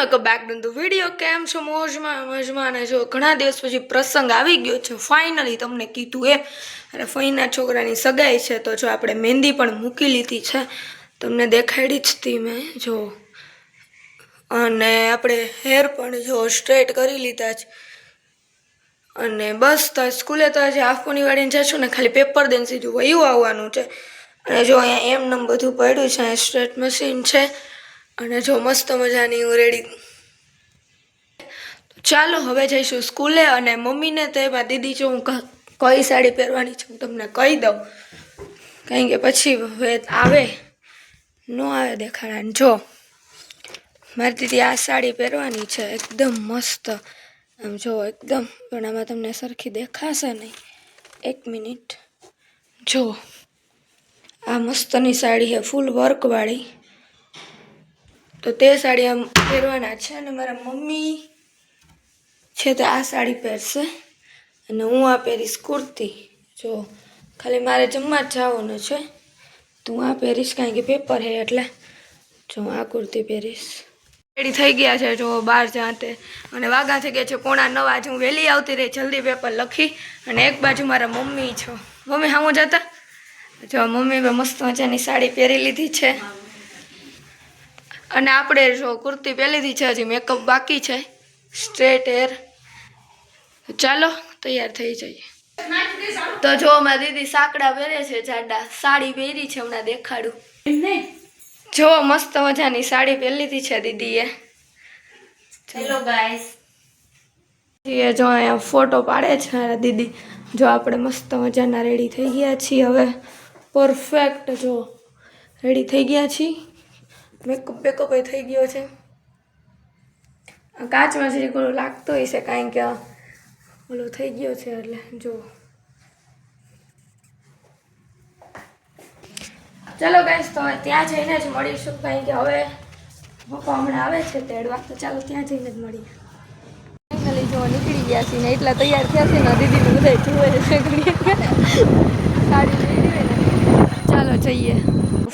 Welcome back to the video. કેમ છો? મોજમાં ને જો ઘણા દિવસ પછી પ્રસંગ આવી ગયો છે ફાઇનલી, તમને કીધું એમ। અને ફઈના છોકરાની સગાઈ છે તો જો આપણે મહેંદી પણ મૂકી લીધી છે, તમને દેખાડી જ હતી મેં જો। અને આપણે હેર પણ જો સ્ટ્રેટ કરી લીધા છે અને બસ તો સ્કૂલે તો આજે હાફપોની વાળીને જશું ને, ખાલી પેપર દઈને સીધું વયું આવવાનું છે। અને જો અહીંયા એમ નમ બધું પડ્યું છે, અહીંયા સ્ટ્રેટ મશીન છે અને જો મસ્ત મજાની હું રેડી। ચાલો હવે જઈશું સ્કૂલે। અને મમ્મીને તો એમાં દીદી જો હું કઈ સાડી પહેરવાની છે હું તમને કહી દઉં, કારણ કે પછી હવે આવે ન આવે દેખાડા। જો મારી દીદી આ સાડી પહેરવાની છે, એકદમ મસ્ત આમ જો એકદમ, પણ આમાં તમને સરખી દેખાશે નહીં, એક મિનિટ। જો આ મસ્તની સાડી છે, ફૂલ વર્કવાળી, તો તે સાડી આમ પહેરવાના છે। અને મારા મમ્મી છે તે આ સાડી પહેરશે અને હું આ પહેરીશ કુર્તી। જો ખાલી મારે જમવા જ જવાનું છે તો હું આ પહેરીશ, કારણ કે પેપર છે એટલે જો આ કુર્તી પહેરીશ। રેડી થઈ ગયા છે જો બહાર જાતે, અને વાગા થઈ ગયા છે 9:15। આજે હું વહેલી આવતી રહી, જલ્દી પેપર લખી। અને એક બાજુ મારા મમ્મી છો, મમ્મી હામું જતા જો મમ્મી મસ્ત મજાની સાડી પહેરી લીધી છે અને આપણે જો કુર્તી પહેરી લીધી છે, હજી મેકઅપ બાકી છે, સ્ટ્રેટ હેર। ચાલો તૈયાર થઈ જઈએ। તો જો મારી દીદી સાકડા પહેરે છે, જાડા સાડી પહેરી છે, હમણાં દેખાડું। જો મસ્ત મજાની સાડી પહેરી લીધી છે દીદીએ। હેલો ગાઈસ, એ જો અહીંયા ફોટો પાડે છે મારા દીદી। જો આપણે મસ્ત મજાના રેડી થઈ ગયા છીએ, હવે પરફેક્ટ જો રેડી થઈ ગયા છીએ, મેકઅપ થઈ ગયો છે। કાચમાં જરી ઓલું લાગતું હશે, કારણ કે ઓલું થઈ ગયો છે એટલે જો। ચાલો ગાઈસ, તો ત્યાં જઈને જ મળીશું, કારણ કે હવે પપ્પા હમણાં આવે છે તેડવા, તો ચાલો ત્યાં જઈને જ મળીએ। ફાઇનલી જો નીકળી ગયા છીએ ને, એટલા તૈયાર થયા છે ને, દીદીને બધા જુએ છે સાડી પહેરી હોય ને। ચાલો જઈએ।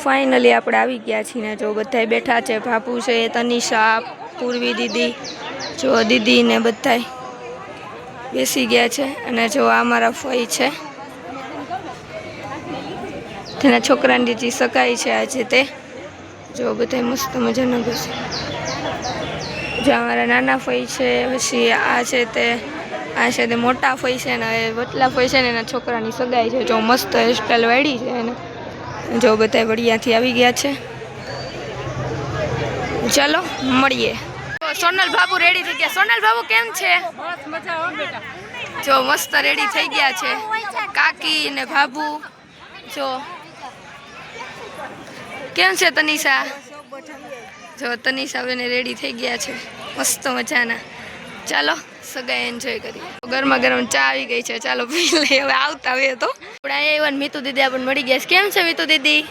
ફાઇનલી આપણે આવી ગયા છીએ ને, જો બધા બેઠા છે, ભાભુ છે, તનિષા, પૂર્વી દીદી, જો દીદી ને બધા બેસી ગયા છે। અને જો આ મારા ફઈ છે, તેના છોકરાની જે સગાઈ છે આજે, તે જો બધા મસ્ત મજાના બેસે। જો અમારા નાના ફઈ છે, પછી આ છે તે મોટા ફઈ છે ને વટલા ફઈ છે ને, એના છોકરાની સગાઈ છે। જો મસ્ત હેરસ્ટાઈલ વાળી છે એને, જો બધા વડિયાથી આવી ગયા છે। ચાલો મળીએ। સોનલ બાબુ રેડી થઈ ગયા। સોનલ બાબુ કેમ છે? જો મસ્ત રેડી થઈ ગયા છે કાકી ને ભાભુ। જો કેમ છે તનિષા? જો તનિષા બેને રેડી થઈ ગયા છે મસ્ત મજાના। ચાલો સગાઈ એન્જોય કરીએ। ગરમા ગરમ ચા આવી ગઈ છે, ચાલો પી લઈએ। હવે આવતા હોય તો આપણે મીતુ દીદી આપણને મળી ગયા છે। કેમ છે મીતુ દીદી?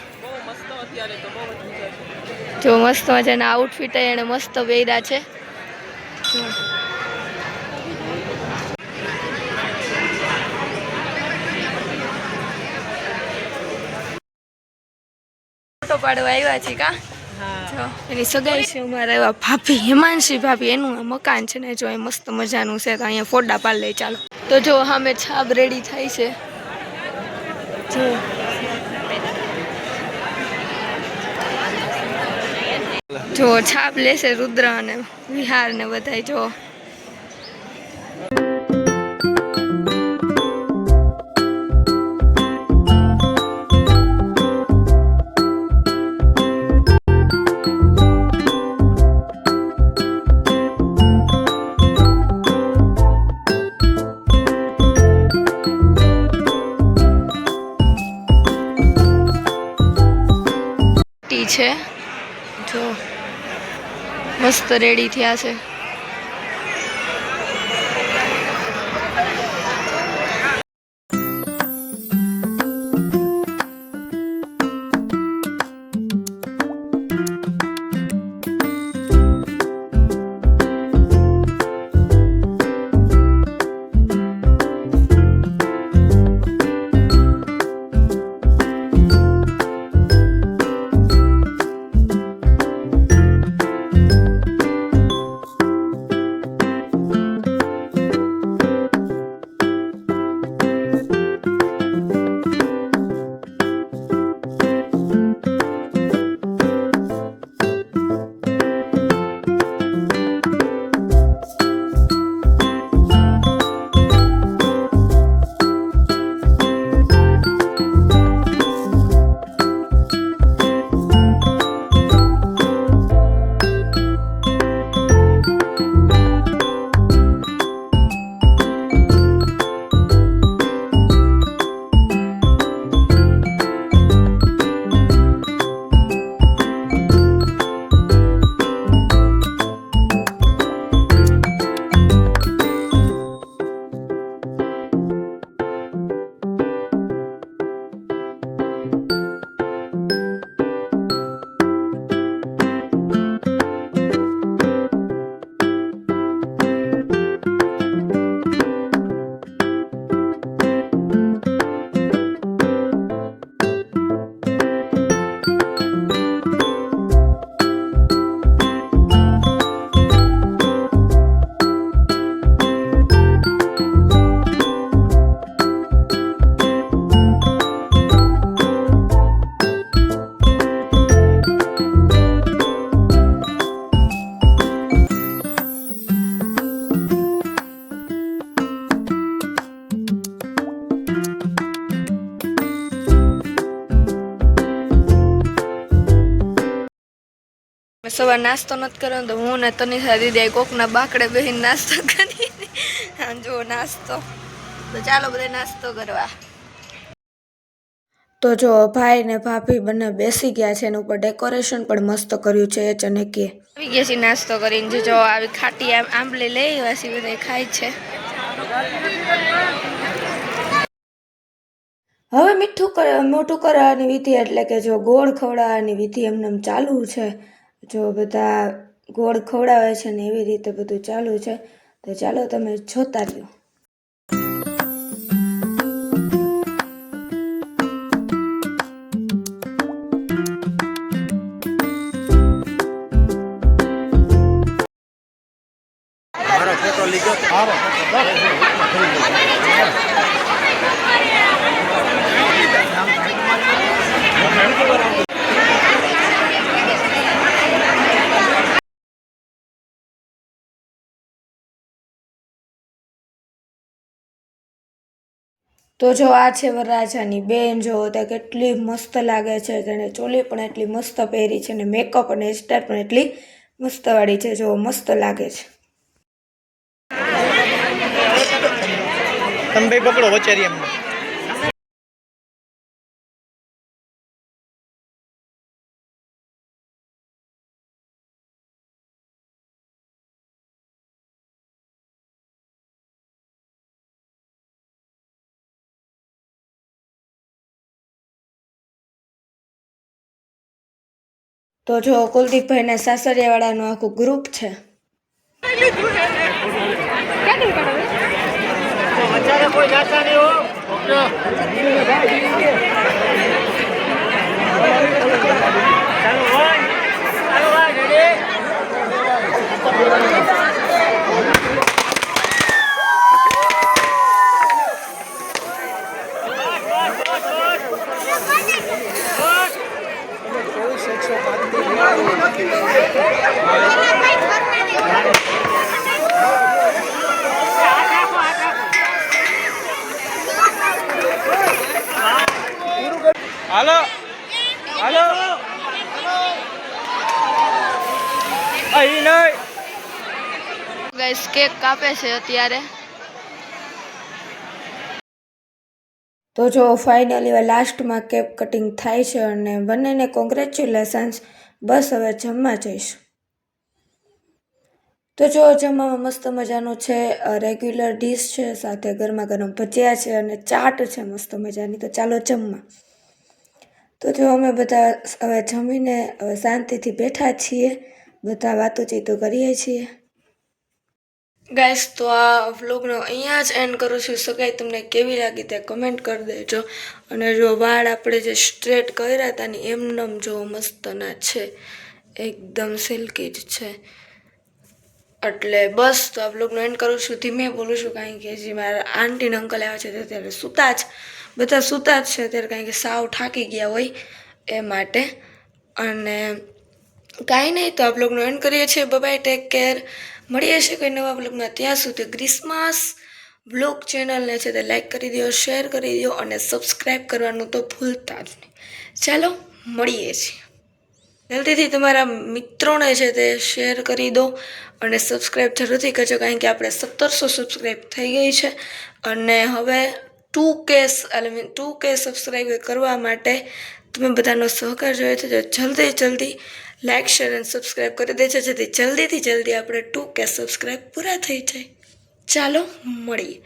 જો મસ્ત મજાના આઉટફિટ એને મસ્ત પહેર્યા છે। ફોટો પાડવા આવ્યા છીએ કા? જો એની સગાઈ છે અમારા એવા ભાભી, હેમાંશી ભાભી, એનું મકાન છે ને, જો એ મસ્ત મજાનું છે, તો અહીંયા ફોટા પાડી લઈએ। ચાલો તો જો સામે છાપ રેડી થાય છે, જો છાપ લેશે રુદ્ર અને વિહાર ને બધા। જો છે, જો મસ્ત રેડી થયા છે। સવાર નાસ્તો નથી કર્યો તો હું ને તનિષા દીદી કોકના બાકડે બેસીને નાસ્તો કરી. જો નાસ્તો તો ચાલો બધા નાસ્તો કરવા. તો જો ભાઈ ને ભાભી બંને બેસી ગયા છે. એના ઉપર ડેકોરેશન પણ મસ્ત કર્યું છે. અને કે આવી ગયા છે નાસ્તો કરીને. જો આવી ખાટી આંબલી લઈ વાસી બધા ખાય છે. હવે મોટું કરવાની વિધિ એટલે કે જો ગોળ ખવડાવવાની વિધિ એમને ચાલુ છે. જો બધા ગોળ ખવડાવે છે ને એવી રીતે બધું ચાલુ છે. તો ચાલો તમે જોતા રહ્યો. તો જો આ છે વરરાજાની બેન. જો તે કેટલી મસ્ત લાગે છે. તેણે ચોલી પણ એટલી મસ્ત પહેરી છે ને મેકઅપ અને હેરસ્ટાઈલ પણ એટલી મસ્ત વાળી છે. જો મસ્ત લાગે છે. તમે ભાઈ પકડો વચારી એમને. તો જો કુલદીપભાઈના સાસરિયાવાળાનું આખું ગ્રુપ છે. કોઈ જાતા નહીં હાલો હાલો અહીં નહીં. ગાઈસ કેક કાપે છે અત્યારે. તો જો ફાઇનલી લાસ્ટમાં કેક કટિંગ થાય છે અને બંનેને કોંગ્રેચ્યુલેશન્સ. બસ હવે જમવા જઈશ. તો જો જમવામાં મસ્ત મજાનું છે. રેગ્યુલર ડીશ છે, સાથે ગરમા ગરમ ભજીયા છે અને ચાટ છે મસ્ત મજાની. તો ચાલો જમવા. તો જો અમે બધા હવે જમીને શાંતિથી બેઠા છીએ. બધા વાતોચીતો કરીએ છીએ. ગાઈસ તો આ વ્લોગનો અહીંયા જ એન્ડ કરું છું. સગાઈ તમને કેવી લાગી તે કમેન્ટ કરી દેજો. અને જો વાળ આપણે જે સ્ટ્રેટ કર્યા હતા ને એમનેમ જો મસ્તના છે, એકદમ સિલ્કી જ છે. એટલે બસ તો આ વ્લોગનો એન્ડ કરું છું. ધીમે બોલું છું કારણ કે જે મારા આંટી ને અંકલ આવ્યા છે ત્યારે સૂતા જ બધા સૂતા જ છે ત્યારે, કારણ કે સાવ થાકી ગયા હોય એ માટે. અને કાંઈ નહીં, તો આ વ્લોગનો એન્ડ કરીએ છીએ. Bye, take care. મળીએ છીએ કોઈ નવા વ્લોગમાં. ત્યાં સુધી ક્રિસમસ વ્લોગ ચેનલને છે તે લાઈક કરી દો, શેર કરી દો અને સબસ્ક્રાઈબ કરવાનું તો ભૂલતા જ નહીં. ચાલો મળીએ છીએ. જલ્દીથી તમારા મિત્રોને છે તે શેર કરી દો અને સબસ્ક્રાઈબ જરૂરથી કરજો, કારણ કે આપણે 1700 સબસ્ક્રાઈબ થઈ ગઈ છે. અને હવે 2K સબસ્ક્રાઈબ કરવા માટે તમે બધાનો સહકાર જોઈએ છે. તો જલ્દી લાઈક, શેર અને સબસ્ક્રાઈબ કરી દેજો, જેથી જલ્દી આપણે 2K સબસ્ક્રાઈબ પૂરા થઈ જાય. ચાલો મળીએ.